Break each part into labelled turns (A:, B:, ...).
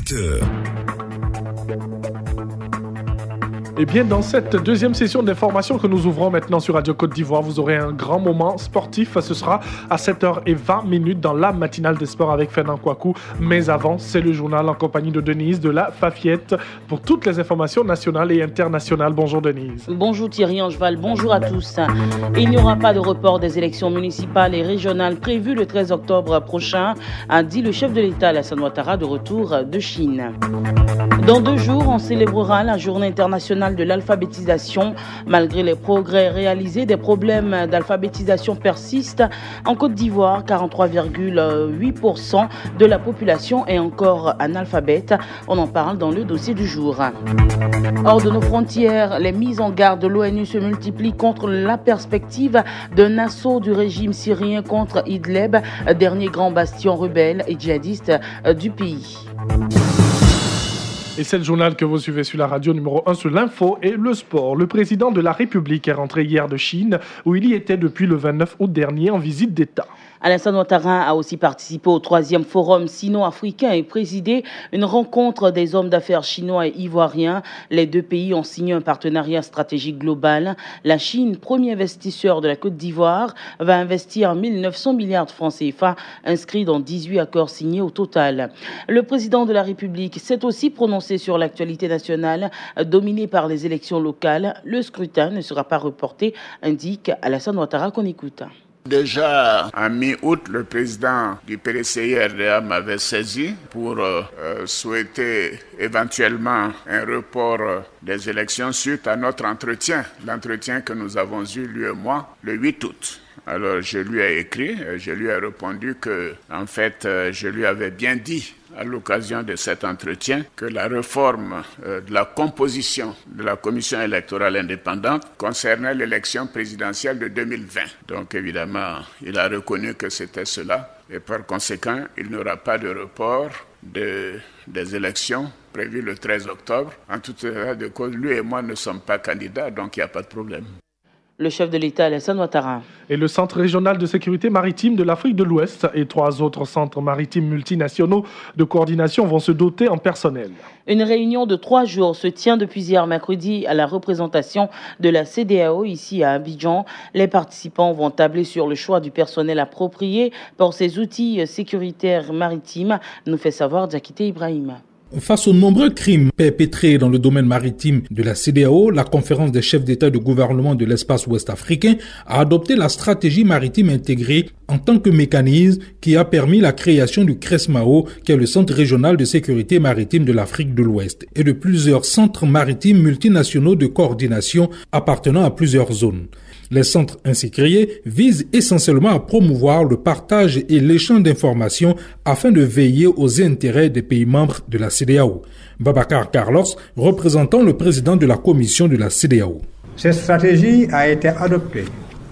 A: 20h.
B: Eh bien, dans cette deuxième session d'information que nous ouvrons maintenant sur Radio Côte d'Ivoire, vous aurez un grand moment sportif. Ce sera à 7h20 dans la matinale des sports avec Fernand Kouakou. Mais avant, c'est le journal en compagnie de Denise de la Fafiette pour toutes les informations nationales et internationales. Bonjour Denise.
C: Bonjour Thierry Angeval, bonjour à tous. Il n'y aura pas de report des élections municipales et régionales prévues le 13 octobre prochain, a dit le chef de l'État Alassane Ouattara de retour de Chine. Dans 2 jours, on célébrera la journée internationale de l'alphabétisation. Malgré les progrès réalisés, des problèmes d'alphabétisation persistent. En Côte d'Ivoire, 43,8% de la population est encore analphabète. On en parle dans le dossier du jour. Hors de nos frontières, les mises en garde de l'ONU se multiplient contre la perspective d'un assaut du régime syrien contre Idlib, dernier grand bastion rebelle et djihadiste du pays.
B: Et c'est le journal que vous suivez sur la radio numéro 1 sur l'info et le sport. Le président de la République est rentré hier de Chine, où il y était depuis le 29 août dernier en visite d'État.
C: Alassane Ouattara a aussi participé au 3e forum sino-africain et présidé une rencontre des hommes d'affaires chinois et ivoiriens. Les 2 pays ont signé un partenariat stratégique global. La Chine, premier investisseur de la Côte d'Ivoire, va investir 1 900 milliards de francs CFA, inscrits dans 18 accords signés au total. Le président de la République s'est aussi prononcé sur l'actualité nationale, dominée par les élections locales. Le scrutin ne sera pas reporté, indique Alassane Ouattara qu'on écoute.
D: Déjà, en mi-août, le président du PDCI-RDA m'avait saisi pour souhaiter éventuellement un report des élections suite à notre entretien, l'entretien que nous avons eu, lui et moi, le 8 août. Alors, je lui ai écrit, je lui ai répondu que, en fait, je lui avais bien dit à l'occasion de cet entretien que la réforme de la composition de la commission électorale indépendante concernait l'élection présidentielle de 2020. Donc évidemment, il a reconnu que c'était cela et par conséquent, il n'y aura pas de report des élections prévues le 13 octobre. En tout état de cause, lui et moi ne sommes pas candidats, donc il n'y a pas de problème.
C: Le chef de l'État, Alassane Ouattara.
B: Et le Centre régional de sécurité maritime de l'Afrique de l'Ouest et 3 autres centres maritimes multinationaux de coordination vont se doter en personnel.
C: Une réunion de 3 jours se tient depuis hier mercredi à la représentation de la CEDEAO ici à Abidjan. Les participants vont tabler sur le choix du personnel approprié pour ces outils sécuritaires maritimes, nous fait savoir Diakité Ibrahim.
E: Face aux nombreux crimes perpétrés dans le domaine maritime de la CEDEAO, la conférence des chefs d'État et de gouvernement de l'espace ouest africain a adopté la stratégie maritime intégrée en tant que mécanisme qui a permis la création du CRESMAO, qui est le centre régional de sécurité maritime de l'Afrique de l'Ouest, et de plusieurs centres maritimes multinationaux de coordination appartenant à plusieurs zones. Les centres ainsi créés visent essentiellement à promouvoir le partage et l'échange d'informations afin de veiller aux intérêts des pays membres de la CEDEAO. Babacar Carlos, représentant le président de la commission de la CEDEAO.
F: Cette stratégie a été adoptée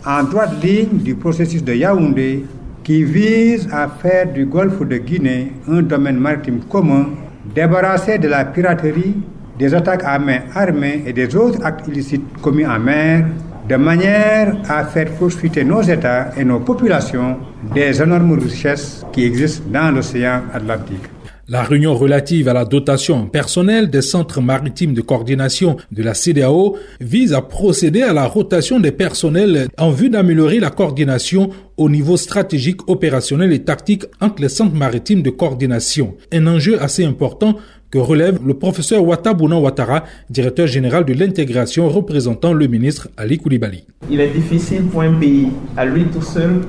F: en droite ligne du processus de Yaoundé qui vise à faire du golfe de Guinée un domaine maritime commun, débarrassé de la piraterie, des attaques à main armée et des autres actes illicites commis en mer, de manière à faire profiter nos États et nos populations des énormes richesses qui existent dans l'océan Atlantique.
E: La réunion relative à la dotation personnelle des centres maritimes de coordination de la CEDEAO vise à procéder à la rotation des personnels en vue d'améliorer la coordination au niveau stratégique, opérationnel et tactique entre les centres maritimes de coordination. Un enjeu assez important que relève le professeur Ouattabouna Ouattara, directeur général de l'intégration représentant le ministre Ali Koulibaly.
G: Il est difficile pour un pays, à lui tout seul,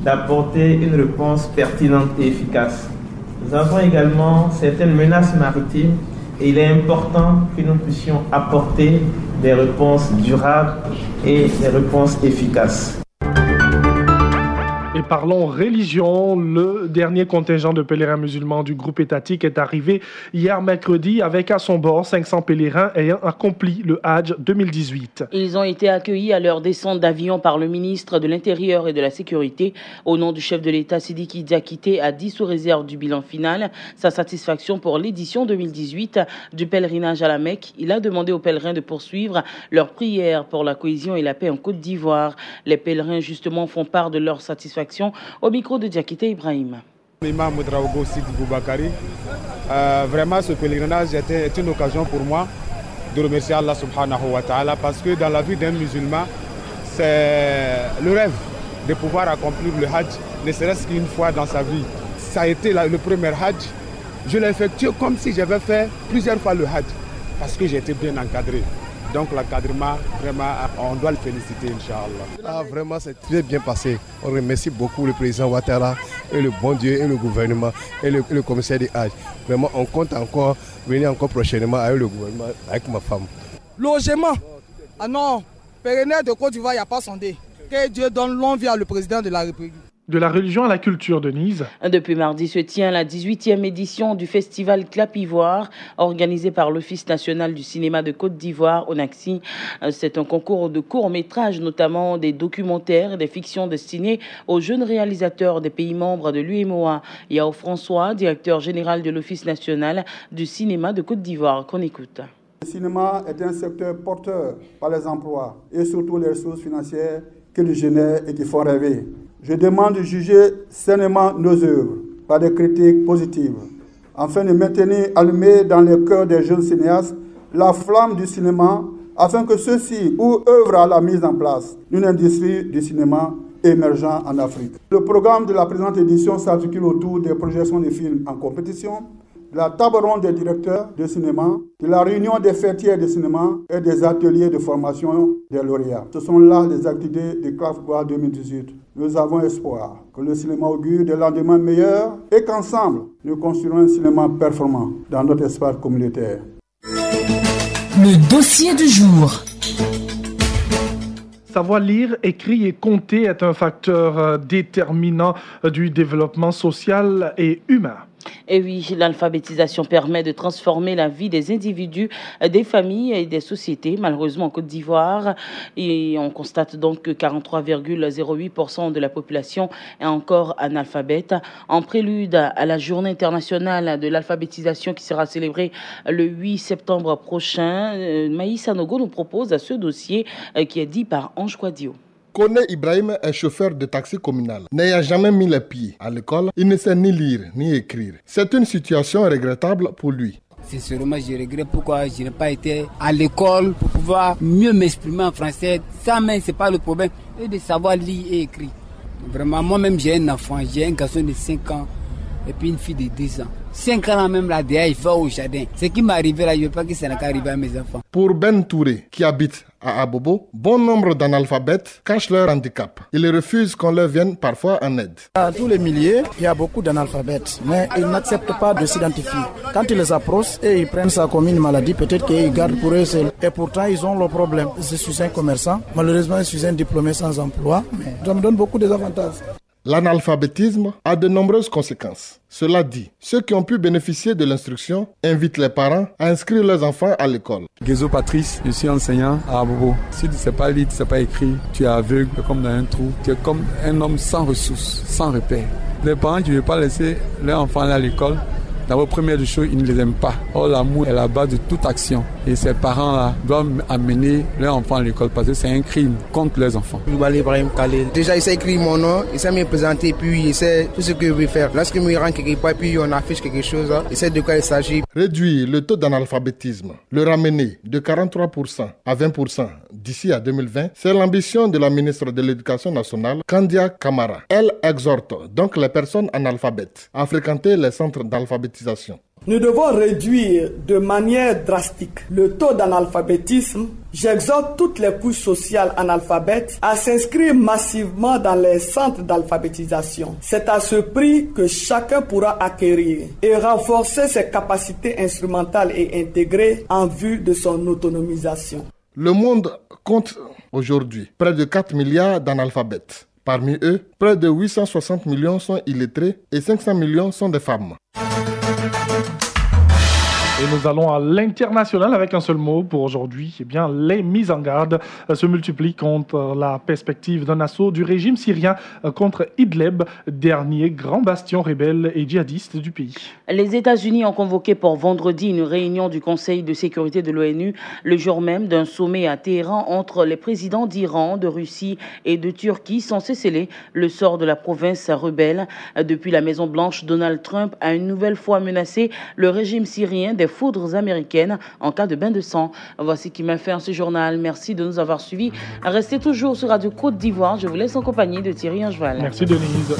G: d'apporter une réponse pertinente et efficace. Nous avons également certaines menaces maritimes et il est important que nous puissions apporter des réponses durables et des réponses efficaces.
B: Et parlons religion. Le dernier contingent de pèlerins musulmans du groupe étatique est arrivé hier mercredi avec à son bord 500 pèlerins ayant accompli le Hajj 2018.
C: Ils ont été accueillis à leur descente d'avion par le ministre de l'Intérieur et de la Sécurité. Au nom du chef de l'État, Sidiki Diakité a dit sous réserve du bilan final sa satisfaction pour l'édition 2018 du pèlerinage à la Mecque. Il a demandé aux pèlerins de poursuivre leur prière pour la cohésion et la paix en Côte d'Ivoire. Les pèlerins justement font part de leur satisfaction au micro de Diakité Ibrahim.
A: Imam Moudraogo Sidi Boubakari, vraiment ce pèlerinage était une occasion pour moi de remercier Allah subhanahu wa ta'ala parce que dans la vie d'un musulman, c'est le rêve de pouvoir accomplir le Hajj, ne serait-ce qu'une fois dans sa vie. Ça a été le premier Hajj. Je l'ai effectué comme si j'avais fait plusieurs fois le Hajj parce que j'ai été bien encadré. Donc l'encadrement, vraiment, on doit le féliciter, Inch'Allah.
H: Vraiment, c'est très bien passé. On remercie beaucoup le président Ouattara et le bon Dieu et le gouvernement et le commissaire des Hajj. Vraiment, on compte encore venir encore prochainement avec le gouvernement, avec ma femme.
I: Logement. Ah non, pèlerinage de Côte d'Ivoire, il n'y a pas sondé. Que Dieu donne longue vie à le président de la République.
B: De la religion à la culture, Denise.
C: Depuis mardi se tient la 18e édition du festival Clap Ivoire, organisé par l'Office national du cinéma de Côte d'Ivoire, ONACCI. C'est un concours de courts-métrages, notamment des documentaires et des fictions destinées aux jeunes réalisateurs des pays membres de l'UMOA. Yao François, directeur général de l'Office national du cinéma de Côte d'Ivoire, qu'on écoute.
J: Le cinéma est un secteur porteur par les emplois et surtout les ressources financières qui le génèrent et qui font rêver. Je demande de juger sainement nos œuvres par des critiques positives, afin de maintenir allumée dans les cœurs des jeunes cinéastes la flamme du cinéma, afin que ceux-ci œuvrent à la mise en place d'une industrie du cinéma émergent en Afrique. Le programme de la présente édition s'articule autour des projections de films en compétition, de la table ronde des directeurs de cinéma, de la réunion des fêtières de cinéma et des ateliers de formation des lauréats. Ce sont là les activités de Clap Ivoire 2018. Nous avons espoir que le cinéma augure des lendemains meilleurs et qu'ensemble, nous construirons un cinéma performant dans notre espace communautaire.
K: Le dossier du jour.
B: Savoir lire, écrire et compter est un facteur déterminant du développement social et humain.
C: Et oui, l'alphabétisation permet de transformer la vie des individus, des familles et des sociétés. Malheureusement, en Côte d'Ivoire, et on constate donc que 43,08% de la population est encore analphabète. En prélude à la journée internationale de l'alphabétisation qui sera célébrée le 8 septembre prochain, Maïs Sanogo nous propose ce dossier qui est dit par Ange Quadio.
L: Kone Ibrahim est chauffeur de taxi communal. N'ayant jamais mis les pieds à l'école, il ne sait ni lire ni écrire. C'est une situation regrettable pour lui.
M: Sincèrement, je regrette pourquoi je n'ai pas été à l'école pour pouvoir mieux m'exprimer en français. Ça même, ce n'est pas le problème. Et de savoir lire et écrire. Vraiment, moi-même, j'ai un enfant. J'ai un garçon de 5 ans et puis une fille de 10 ans. 5 ans même là, derrière, il va au jardin. Ce qui m'est arrivé là, je ne veux pas que ça n'arrive à mes enfants.
L: Pour Ben Touré, qui habite à Abobo, bon nombre d'analphabètes cachent leur handicap. Ils refusent qu'on leur vienne parfois en aide.
N: Dans tous les milieux, il y a beaucoup d'analphabètes, mais ils n'acceptent pas de s'identifier. Quand ils les approchent et ils prennent ça comme une maladie, peut-être qu'ils gardent pour eux seuls. Et pourtant, ils ont le problème. Je suis un commerçant, malheureusement, je suis un diplômé sans emploi, mais ça me donne beaucoup d'avantages.
L: L'analphabétisme a de nombreuses conséquences. Cela dit, ceux qui ont pu bénéficier de l'instruction invitent les parents à inscrire leurs enfants à l'école.
O: Gézo Patrice, je suis enseignant à Abobo. Si tu ne sais pas lire, tu ne sais pas écrire, tu es aveugle comme dans un trou. Tu es comme un homme sans ressources, sans repères. Les parents qui ne veulent pas laisser leurs enfants aller à l'école, d'abord, première des choses, ils ne les aiment pas. Or, l'amour est la base de toute action. Et ces parents-là doivent amener leurs enfants à l'école parce que c'est un crime contre leurs enfants.
P: Déjà, il sait écrire mon nom, il sait me présenter, puis il sait tout ce que je veux faire. Lorsqu'il me rend quelque part, puis on affiche quelque chose, il sait de quoi il s'agit.
L: Réduire le taux d'analphabétisme, le ramener de 43% à 20% d'ici à 2020, c'est l'ambition de la ministre de l'Éducation nationale, Kandia Kamara. Elle exhorte donc les personnes analphabètes à fréquenter les centres d'alphabétisation.
I: Nous devons réduire de manière drastique le taux d'analphabétisme. J'exhorte toutes les couches sociales analphabètes à s'inscrire massivement dans les centres d'alphabétisation. C'est à ce prix que chacun pourra acquérir et renforcer ses capacités instrumentales et intégrées en vue de son autonomisation.
L: Le monde compte aujourd'hui près de 4 milliards d'analphabètes. Parmi eux, près de 860 millions sont illettrés et 500 millions sont des femmes.
B: Et nous allons à l'international avec un seul mot pour aujourd'hui. Eh bien, les mises en garde se multiplient contre la perspective d'un assaut du régime syrien contre Idlib, dernier grand bastion rebelle et djihadiste du pays.
C: Les États-Unis ont convoqué pour vendredi une réunion du Conseil de sécurité de l'ONU, le jour même d'un sommet à Téhéran entre les présidents d'Iran, de Russie et de Turquie, censé sceller le sort de la province rebelle. Depuis la Maison-Blanche, Donald Trump a une nouvelle fois menacé le régime syrien des foudres américaines en cas de bain de sang. Voici qui m'a fait ce journal. Merci de nous avoir suivis. Restez toujours sur Radio Côte d'Ivoire. Je vous laisse en compagnie de Thierry Angeval.
B: Merci Denise.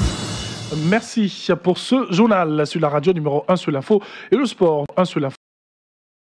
B: Merci pour ce journal sur la radio numéro 1 sur l'info et le sport 1 sur l'info.